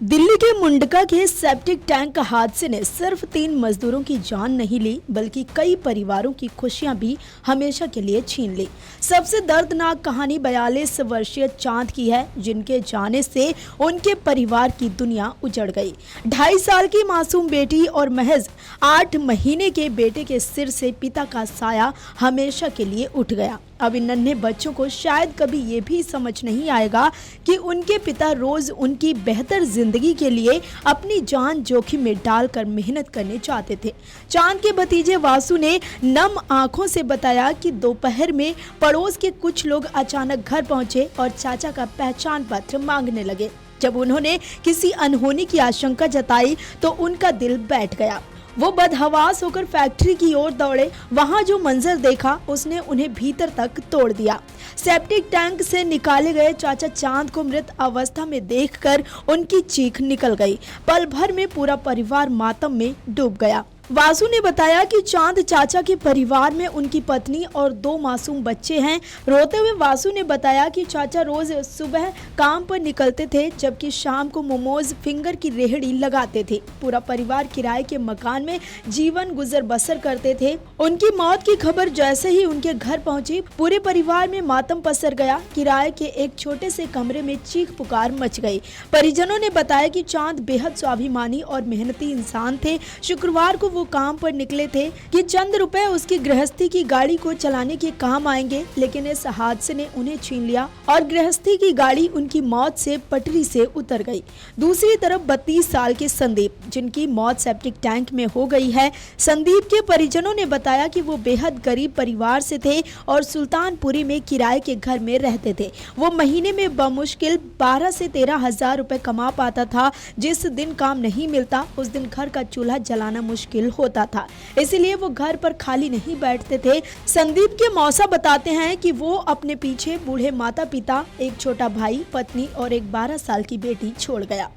दिल्ली के मुंडका के septic tank हादसे ने सिर्फ 3 मजदूरों की जान नहीं ली बल्कि कई परिवारों की खुशियां भी हमेशा के लिए छीन ली। सबसे दर्दनाक कहानी 42 वर्षीय चांद की है, जिनके जाने से उनके परिवार की दुनिया उजड़ गई। 2.5 साल की मासूम बेटी और महज 8 महीने के बेटे के सिर से पिता का साया हमेशा के लिए उठ गया। अब इन नन्हे बच्चों को शायद कभी ये भी समझ नहीं आएगा कि उनके पिता रोज उनकी बेहतर जिंदगी के लिए अपनी जान जोखिम में डालकर मेहनत करने चाहते थे। चांद के भतीजे वासु ने नम आंखों से बताया कि दोपहर में पड़ोस के कुछ लोग अचानक घर पहुंचे और चाचा का पहचान पत्र मांगने लगे। जब उन्होंने किसी अनहोनी की आशंका जताई तो उनका दिल बैठ गया। वो बदहवास होकर फैक्ट्री की ओर दौड़े। वहां जो मंजर देखा उसने उन्हें भीतर तक तोड़ दिया। सेप्टिक टैंक से निकाले गए चाचा चांद को मृत अवस्था में देखकर उनकी चीख निकल गई। पल भर में पूरा परिवार मातम में डूब गया। वासु ने बताया कि चांद चाचा के परिवार में उनकी पत्नी और 2 मासूम बच्चे हैं। रोते हुए वासु ने बताया कि चाचा रोज सुबह काम पर निकलते थे, जबकि शाम को मोमोज फिंगर की रेहड़ी लगाते थे। पूरा परिवार किराए के मकान में जीवन गुजर बसर करते थे। उनकी मौत की खबर जैसे ही उनके घर पहुंची, पूरे परिवार में मातम पसर गया। किराए के एक छोटे से कमरे में चीख पुकार मच गई। परिजनों ने बताया कि चांद बेहद स्वाभिमानी और मेहनती इंसान थे। शुक्रवार को वो काम पर निकले थे कि चंद रुपए उसकी गृहस्थी की गाड़ी को चलाने के काम आएंगे, लेकिन इस हादसे ने उन्हें छीन लिया और गृहस्थी की गाड़ी उनकी मौत से पटरी से उतर गई। दूसरी तरफ 32 साल के संदीप, जिनकी मौत सेप्टिक टैंक में हो गई है। संदीप के परिजनों ने बताया कि वो बेहद गरीब परिवार से थे और सुल्तानपुरी में किराए के घर में रहते थे। वो महीने में बमुश्किल 12 से 13 हजार रुपए कमा पाता था। जिस दिन काम नहीं मिलता उस दिन घर का चूल्हा जलाना मुश्किल होता था, इसलिए वो घर पर खाली नहीं बैठते थे। संदीप के मौसा बताते हैं कि वो अपने पीछे बूढ़े माता पिता, एक छोटा भाई, पत्नी और एक 12 साल की बेटी छोड़ गया।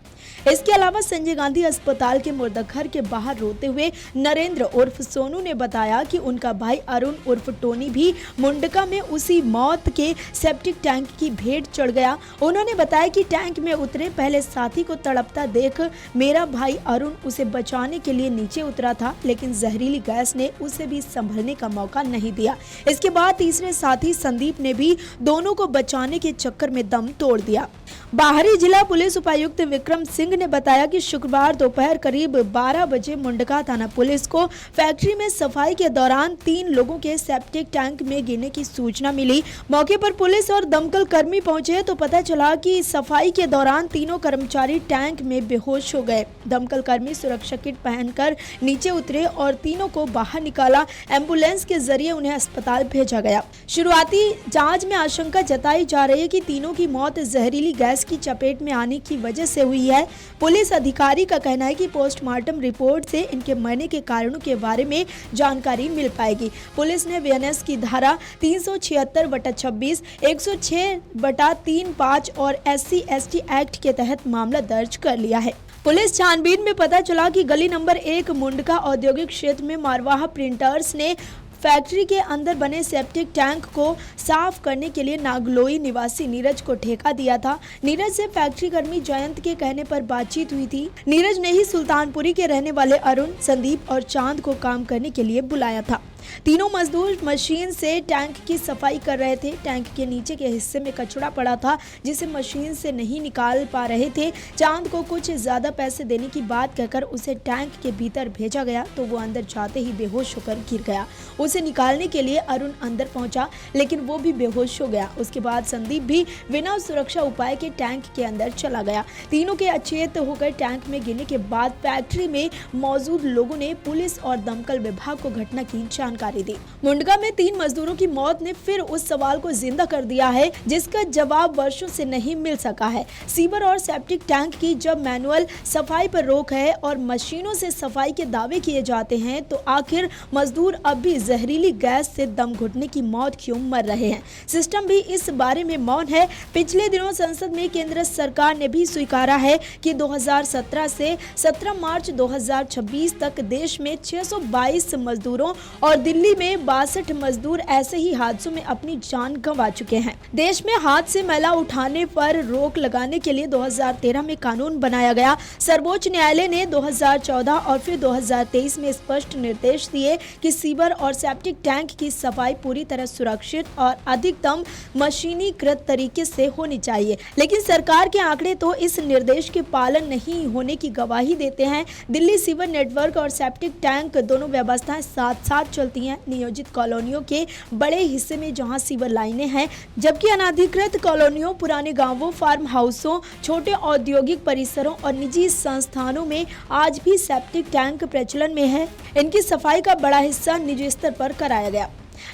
इसके अलावा संजय गांधी अस्पताल के मुर्दाघर के बाहर रोते हुए नरेंद्र उर्फ सोनू ने बताया कि उनका भाई अरुण उर्फ टोनी भी मुंडका में उसी मौत के सेप्टिक टैंक की भेंट चढ़ गया। उन्होंने बताया कि टैंक में उतरे पहले साथी को तड़पता देख मेरा भाई अरुण उसे बचाने के लिए नीचे उतरा था, लेकिन जहरीली गैस ने उसे भी संभलने का मौका नहीं दिया। इसके बाद तीसरे साथी संदीप ने भी दोनों को बचाने के चक्कर में दम तोड़ दिया। बाहरी जिला पुलिस उपायुक्त विक्रम सिंह ने बताया कि शुक्रवार दोपहर करीब 12 बजे मुंडका थाना पुलिस को फैक्ट्री में सफाई के दौरान 3 लोगों के सेप्टिक टैंक में गिरने की सूचना मिली। मौके पर पुलिस और दमकल कर्मी पहुंचे तो पता चला कि सफाई के दौरान तीनों कर्मचारी टैंक में बेहोश हो गए। दमकल कर्मी सुरक्षा किट पहनकर नीचे उतरे और तीनों को बाहर निकाला। एम्बुलेंस के जरिए उन्हें अस्पताल भेजा गया। शुरुआती जांच में आशंका जताई जा रही है कि तीनों की मौत जहरीली गैस की चपेट में आने की वजह से हुई है। पुलिस अधिकारी का कहना है कि पोस्टमार्टम रिपोर्ट से इनके मरने के कारणों के बारे में जानकारी मिल पाएगी। पुलिस ने वीएनएस की धारा 376/26, 106/35 और SC/ST एक्ट के तहत मामला दर्ज कर लिया है। पुलिस छानबीन में पता चला कि गली नंबर 1 मुंडका औद्योगिक क्षेत्र में मारवाहा प्रिंटर्स ने फैक्ट्री के अंदर बने सेप्टिक टैंक को साफ करने के लिए नागलोई निवासी नीरज को ठेका दिया था। नीरज से फैक्ट्री कर्मी जयंत के कहने पर बातचीत हुई थी। नीरज ने ही सुल्तानपुरी के रहने वाले अरुण, संदीप और चांद को काम करने के लिए बुलाया था। तीनों मजदूर मशीन से टैंक की सफाई कर रहे थे। टैंक के नीचे के हिस्से में कचरा पड़ा था, जिसे मशीन से नहीं निकाल पा रहे थे। चांद को कुछ ज्यादा पैसे देने की बात कहकर उसे टैंक के भीतर भेजा गया तो वो अंदर जाते ही बेहोश होकर गिर गया। उसे निकालने के लिए अरुण अंदर पहुंचा, लेकिन वो भी बेहोश हो गया। उसके बाद संदीप भी बिना सुरक्षा उपाय के टैंक के अंदर चला गया। तीनों के अचेत होकर टैंक में गिरने के बाद फैक्ट्री में मौजूद लोगों ने पुलिस और दमकल विभाग को घटना की जानकारी दी। मुंडका में 3 मजदूरों की मौत ने फिर उस सवाल को जिंदा कर दिया है, जिसका जवाब वर्षों से नहीं मिल सका है। सीवर और सेप्टिक टैंक की जब मैनुअल सफाई पर रोक है और मशीनों से सफाई के दावे किए जाते हैं, तो आखिर मजदूर अब भी जहरीली गैस से दम घुटने की मौत क्यों मर रहे हैं? सिस्टम भी इस बारे में मौन है। पिछले दिनों संसद में केंद्र सरकार ने भी स्वीकारा है कि 2017 से 17 मार्च 2026 तक देश में 622 मजदूरों और दिल्ली में 62 मजदूर ऐसे ही हादसों में अपनी जान गंवा चुके हैं। देश में हाथ से मैला उठाने पर रोक लगाने के लिए 2013 में कानून बनाया गया। सर्वोच्च न्यायालय ने 2014 और फिर 2023 में स्पष्ट निर्देश दिए कि सीवर और सेप्टिक टैंक की सफाई पूरी तरह सुरक्षित और अधिकतम मशीनीकृत तरीके से होनी चाहिए, लेकिन सरकार के आंकड़े तो इस निर्देश के पालन नहीं होने की गवाही देते हैं। दिल्ली सीवर नेटवर्क और सेप्टिक टैंक दोनों व्यवस्थाएं साथ साथ चलती हैं। नियोजित कॉलोनियों के बड़े हिस्से में जहां सीवर लाइनें हैं, जबकि अनाधिकृत कॉलोनियों, पुराने गांवों, फार्म हाउसों, छोटे औद्योगिक परिसरों और निजी संस्थानों में आज भी सेप्टिक टैंक प्रचलन में है। इनकी सफाई का बड़ा हिस्सा निजी स्तर पर कराया गया।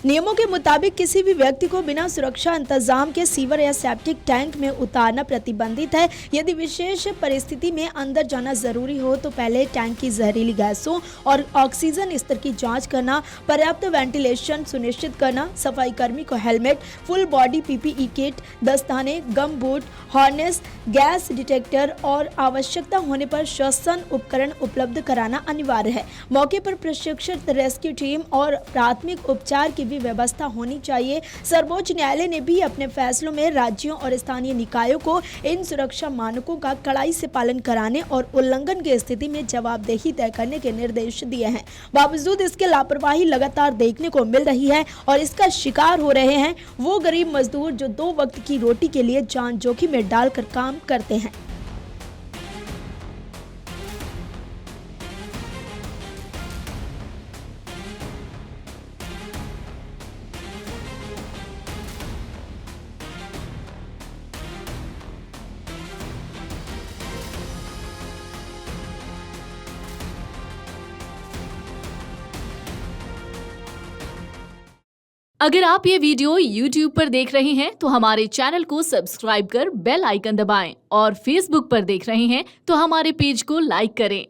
नियमों के मुताबिक किसी भी व्यक्ति को बिना सुरक्षा इंतजाम के सीवर या सेप्टिक टैंक में उतारना प्रतिबंधित है। यदि विशेष परिस्थिति में अंदर जाना जरूरी हो तो पहले टैंक की जहरीली गैसों और ऑक्सीजन स्तर की जांच करना, पर्याप्त वेंटिलेशन सुनिश्चित करना, सफाई कर्मी को helmet, full body PPE kit, दस्ताने, गम बूट, हार्नेस, गैस डिटेक्टर और आवश्यकता होने पर श्वसन उपकरण उपलब्ध कराना अनिवार्य है। मौके पर प्रशिक्षित रेस्क्यू टीम और प्राथमिक उपचार की भी व्यवस्था होनी चाहिए। सर्वोच्च न्यायालय ने भी अपने फैसलों में राज्यों और स्थानीय निकायों को इन सुरक्षा मानकों का कड़ाई से पालन कराने और उल्लंघन की स्थिति में जवाबदेही तय करने के निर्देश दिए हैं। बावजूद इसके लापरवाही लगातार देखने को मिल रही है और इसका शिकार हो रहे हैं वो गरीब मजदूर जो 2 वक्त की रोटी के लिए जान जोखिम में डालकर काम करते हैं। अगर आप ये वीडियो YouTube पर देख रहे हैं तो हमारे चैनल को सब्सक्राइब कर बेल आइकन दबाएं और Facebook पर देख रहे हैं तो हमारे पेज को लाइक करें।